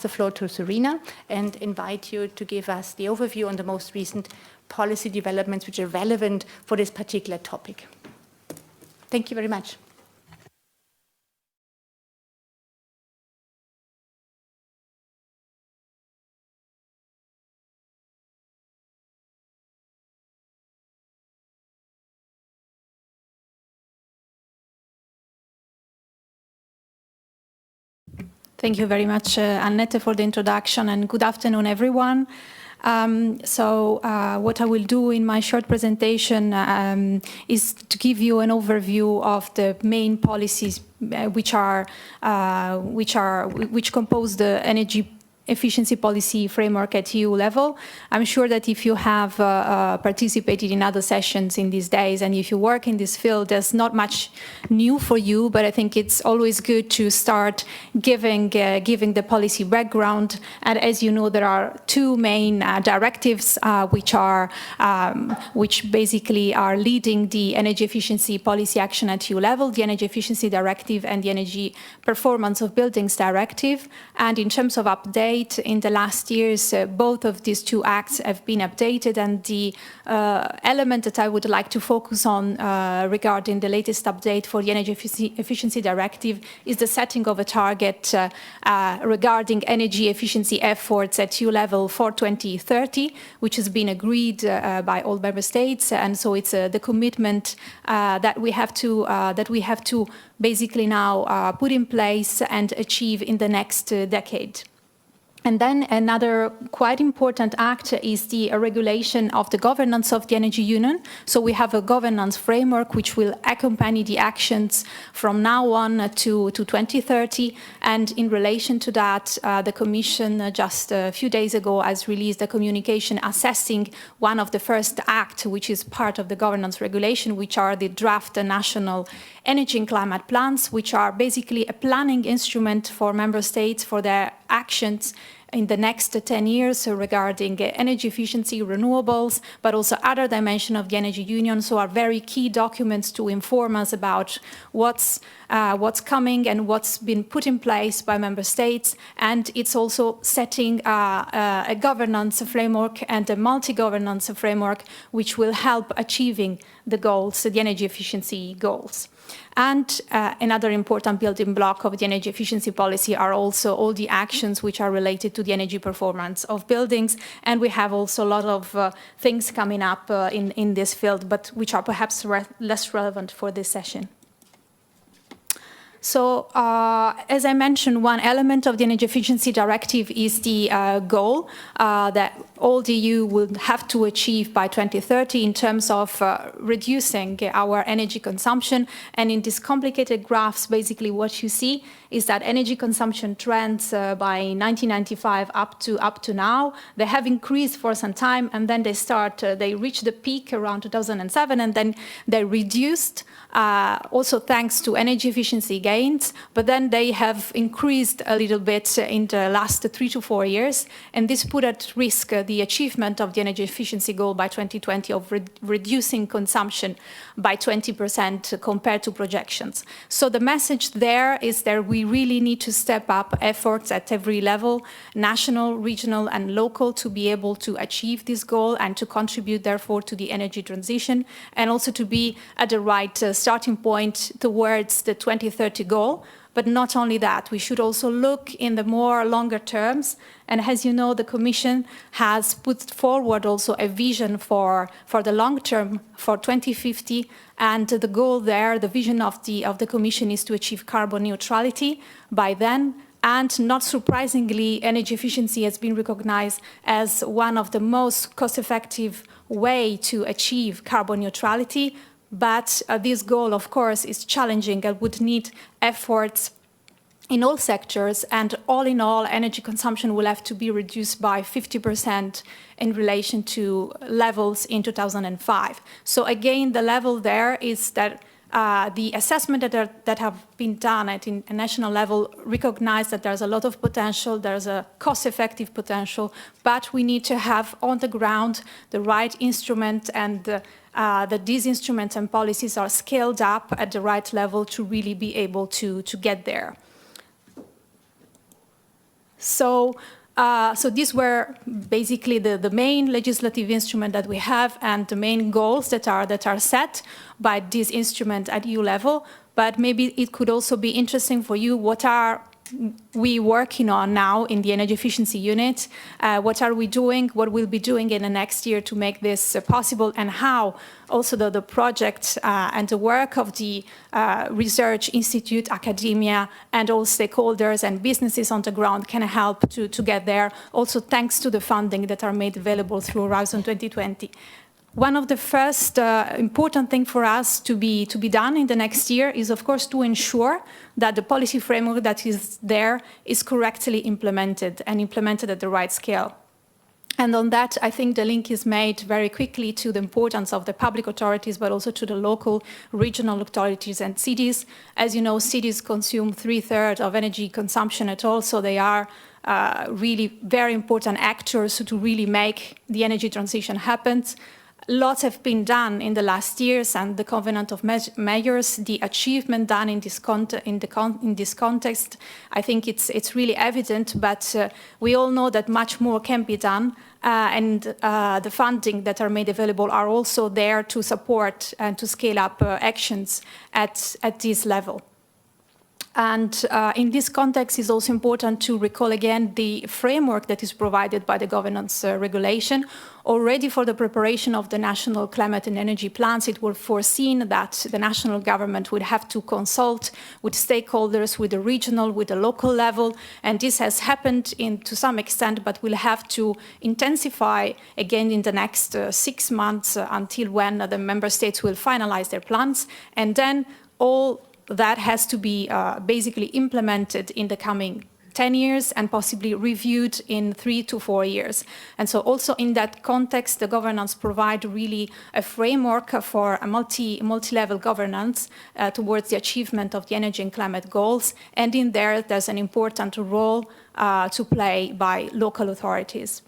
the floor to Serena and invite you to give us the overview on the most recent policy developments which are relevant for this particular topic. Thank you very much. Thank you very much, Annette, for the introduction, and good afternoon, everyone. What I will do in my short presentation is to give you an overview of the main policies which compose the energy efficiency policy framework at EU level. I'm sure that if you have participated in other sessions in these days and if you work in this field, there's not much new for you, but I think it's always good to start giving the policy background. And as you know, there are two main directives which basically are leading the energy efficiency policy action at EU level, the Energy Efficiency Directive and the Energy Performance of Buildings Directive. And in terms of update, in the last years, both of these two acts have been updated, and the element that I would like to focus on regarding the latest update for the Energy Efficiency Directive is the setting of a target regarding energy efficiency efforts at EU level for 2030, which has been agreed by all member states, and so it's the commitment that we have to basically now put in place and achieve in the next decade. And then another quite important act is the regulation of the governance of the Energy Union. So we have a governance framework which will accompany the actions from now on to 2030. And in relation to that, the Commission just a few days ago has released a communication assessing one of the first acts, which is part of the governance regulation, which are the draft national energy and climate plans, which are basically a planning instrument for member states for their actions in the next 10 years regarding energy efficiency, renewables, but also other dimensions of the energy union. So are very key documents to inform us about what's coming and what's been put in place by member states. And it's also setting a governance framework and a multi-governance framework which will help achieving the goals, the energy efficiency goals. And another important building block of the energy efficiency policy are also all the actions which are related to the energy performance of buildings. And we have also a lot of things coming up in this field, but which are perhaps less relevant for this session. So, as I mentioned, one element of the Energy Efficiency Directive is the goal that all the EU will have to achieve by 2030 in terms of reducing our energy consumption. And in these complicated graphs, basically what you see is that energy consumption trends by 1995 up to now, they have increased for some time, and then they reach the peak around 2007, and then they reduced, also thanks to energy efficiency gains, but then they have increased a little bit in the last 3 to 4 years, and this put at risk the achievement of the energy efficiency goal by 2020 of reducing consumption by 20% compared to projections. So the message there is that we really need to step up efforts at every level, national, regional, and local, to be able to achieve this goal and to contribute, therefore, to the energy transition, and also to be at the right starting point towards the 2030 goal. But not only that, we should also look in the more longer terms. And as you know, the Commission has put forward also a vision for the long term, for 2050. And the goal there, the vision of the Commission, is to achieve carbon neutrality by then. And not surprisingly, energy efficiency has been recognized as one of the most cost-effective way to achieve carbon neutrality. But this goal, of course, is challenging and would need efforts in all sectors. And all in all, energy consumption will have to be reduced by 50% in relation to levels in 2005. So again, the level there is that the assessment that have been done at a national level recognize that there's a lot of potential, there's a cost-effective potential, but we need to have on the ground the right instrument, and that these instruments and policies are scaled up at the right level to really be able to get there. So these were basically the main legislative instrument that we have and the main goals that are set by this instrument at EU level. But maybe it could also be interesting for you, what are we working on now in the energy efficiency unit? What are we doing? What we'll be doing in the next year to make this possible, and how also the project and the work of the research institute, academia, and all stakeholders and businesses on the ground can help to get there, also thanks to the funding that are made available through Horizon 2020. One of the first important things for us to be done in the next year is, of course, to ensure that the policy framework that is there is correctly implemented and implemented at the right scale. And on that, I think the link is made very quickly to the importance of the public authorities, but also to the local, regional authorities and cities. As you know, cities consume 3/3 of energy consumption at all, so they are really very important actors to really make the energy transition happen. Lots have been done in the last years, and the Covenant of Mayors, the achievement done in this context, I think it's really evident, but we all know that much more can be done, and the funding that are made available are also there to support and to scale up actions at this level. And in this context, it's also important to recall again the framework that is provided by the governance regulation. Already for the preparation of the national climate and energy plans, it was foreseen that the national government would have to consult with stakeholders, with the regional, with the local level. And this has happened to some extent, but will have to intensify again in the next 6 months until when the member states will finalize their plans. And then all that has to be basically implemented in the coming 10 years and possibly reviewed in 3 to 4 years. And so also in that context, the governance provide really a framework for a multi-level governance towards the achievement of the energy and climate goals. And in there's an important role to play by local authorities.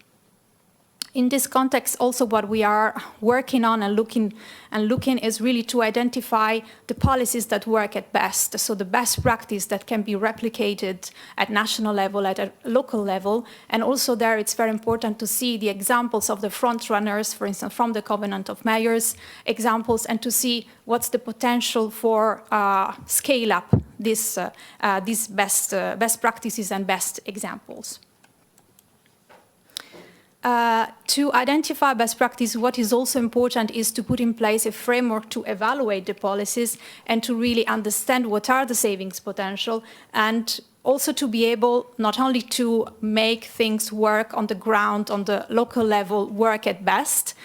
In this context, also what we are working on and looking is really to identify the policies that work at best. So the best practice that can be replicated at national level, at a local level. And also there it's very important to see the examples of the front runners, for instance, from the Covenant of Mayors examples, and to see what's the potential for scale up these best practices and best examples. To identify best practice, what is also important is to put in place a framework to evaluate the policies and to really understand what are the savings potential, and also to be able not only to make things work on the ground, on the local level, work at best,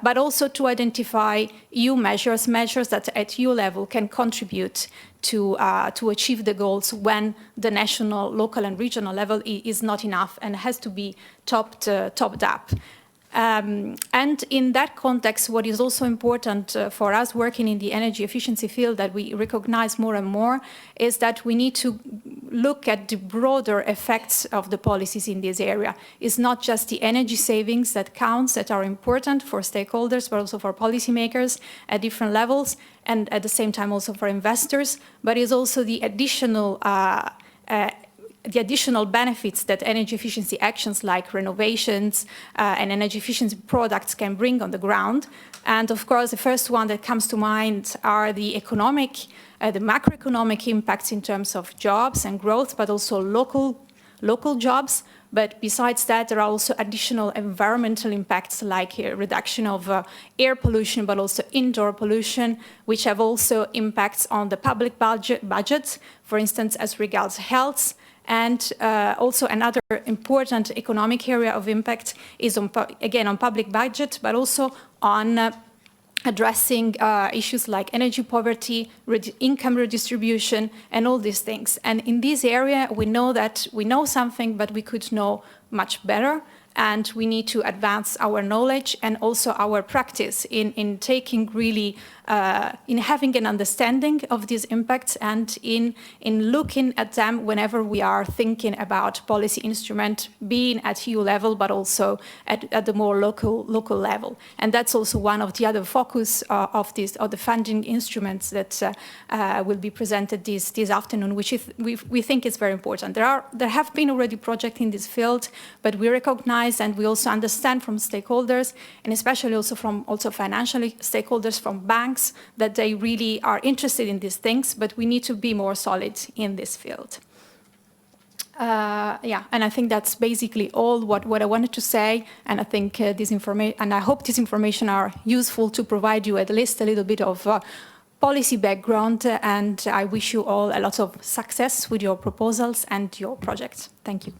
but also to identify EU measures that at EU level can contribute to achieve the goals when the national, local and regional level is not enough and has to be topped up. And in that context, what is also important for us working in the energy efficiency field that we recognize more and more is that we need to look at the broader effects of the policies in this area. It's not just the energy savings that counts, that are important for stakeholders, but also for policymakers at different levels, and at the same time also for investors, but it's also the additional benefits that energy efficiency actions like renovations and energy efficiency products can bring on the ground. And of course, the first one that comes to mind are the macroeconomic impacts in terms of jobs and growth, but also local jobs. But besides that, there are also additional environmental impacts like reduction of air pollution, but also indoor pollution, which have also impacts on the public budget, for instance, as regards health. And also another important economic area of impact is, again, on public budget, but also on addressing issues like energy poverty, income redistribution, and all these things. And in this area, we know something, but we could know much better. and we need to advance our knowledge and also our practice in taking really, in having an understanding of these impacts and in looking at them whenever we are thinking about policy instrument, being at EU level, but also at the more local level. And that's also one of the other focus of the funding instruments that will be presented this afternoon, which we think is very important. There have been already projects in this field, but we recognize and we also understand from stakeholders, and especially also from financial stakeholders from banks, that they really are interested in these things, but we need to be more solid in this field. And I think that's basically all what I wanted to say, and I think I hope this information are useful to provide you at least a little bit of policy background, and I wish you all a lot of success with your proposals and your projects. Thank you.